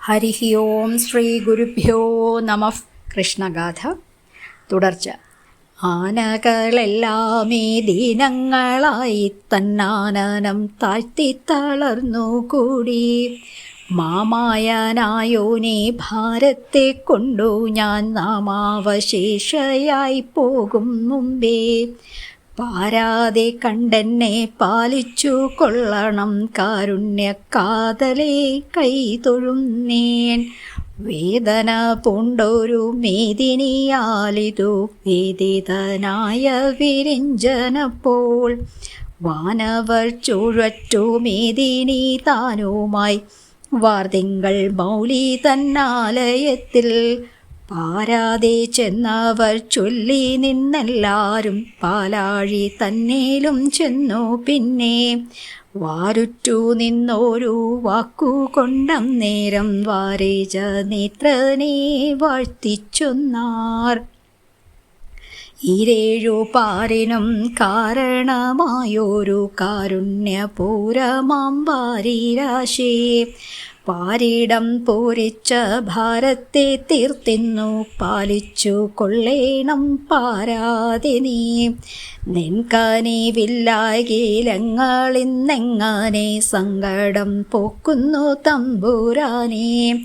ഹരി ഓം ശ്രീ ഗുരുഭ്യോ നമഃ. കൃഷ്ണഗാഥ തുടർച്ച. ആനകളെല്ലാമീ ദീനങ്ങളായി തന്നാനനം താഴ്ത്തി തളർന്നു കൂടി. മാമായനായോനേ ഭാരത്തെ കൊണ്ടു ഞാൻ നാമാവശേഷയായി പോകും മുമ്പേ. പാരാതെ കണ്ടെന്നെ പാലിച്ചു കൊള്ളണം കാരുണ്യക്കാതലേ കൈതൊഴുന്നേൻ. വേദന പൂണ്ടൊരു മേദിനിയാലിതു വേദിതനായ വിരിഞ്ചനപ്പോൾ. വാനവർ ചുഴറ്റു മേദിനി താനുമായി വാർതിങ്കൾ മൗലി തന്നാലയത്തിൽ. പാരാതെ ചെന്നവർ ചൊല്ലി നിന്നെല്ലാരും പാലാഴി തന്നേലും ചെന്നു. പിന്നെ വാരുറ്റു നിന്നോരു വാക്കുകൊണ്ടം നേരം വാരേജ നേത്രനെ വാഴ്ത്തിച്ചൊന്നാർ. ഈരേഴു പാരിനും കാരണമായൊരു കാരുണ്യപൂരമാം വാരിരാശേ. പാരിടം പൂരിച്ച ഭാരത്തെ തീർത്തിന്നു പാലിച്ചു കൊള്ളേണം പാരാതെ നീ. നിൻകനിവില്ലാകിലങ്ങളിന്നെങ്ങനെ സങ്കടം പോക്കുന്നു തമ്പുരാനേ.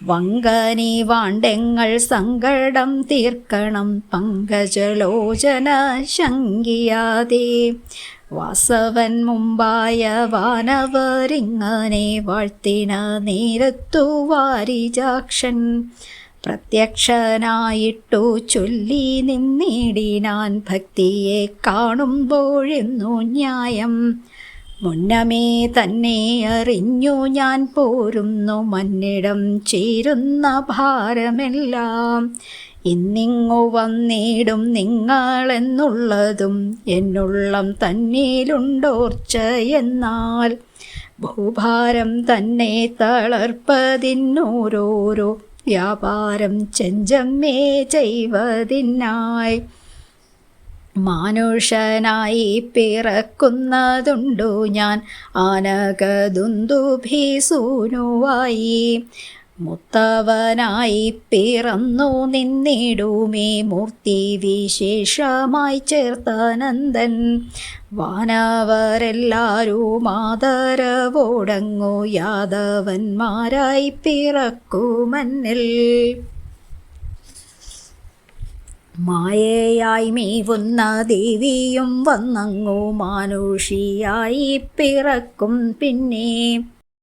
വങ്കനി വാണ്ടെങ്ങൾ സങ്കടം തീർക്കണം പങ്കജലോചന ശങ്കിയാതെ. വാസവൻ മുമ്പായ വാനവരിങ്ങനെ വാഴ്ത്തിന നേരത്തു വാരിജാക്ഷൻ. പ്രത്യക്ഷനായിട്ടു ചൊല്ലി നിന്നിടിനാൻ ഭക്തിയെ കാണുമ്പോഴെന്നു ന്യായം. മുന്നമേ തന്നെ അറിഞ്ഞു ഞാൻ പോരുന്നു മന്നിടം ചേരുന്ന ഭാരമെല്ലാം. ഇന്നിങ്ങു വന്നിടും നിങ്ങളെന്നുള്ളതും എന്നുള്ളം തന്നിലുണ്ടോർച്ചയെന്നാൽ. ഭൂഭാരം തന്നെ തളർപ്പതിന്നോരോരോ വ്യാപാരം ചെഞ്ചമ്മേ ചെയ്വതിനായി. മാനുഷനായി പിറക്കുന്നതുണ്ടു ഞാൻ ആനകദുന്ദുഭിസൂനുവായി. മുത്തവനായി പിറന്നു നിന്നിടുമേ മൂർത്തി വിശേഷമായി ചേർത്തനന്ദൻ. വാനവരെല്ലാരും ആദരവോടങ്ങു യാദവന്മാരായി പിറക്കുമന്നിൽ. മായയായി മേവുന്ന ദേവിയും വന്നങ്ങു മാനുഷിയായി പിറക്കും പിന്നെ.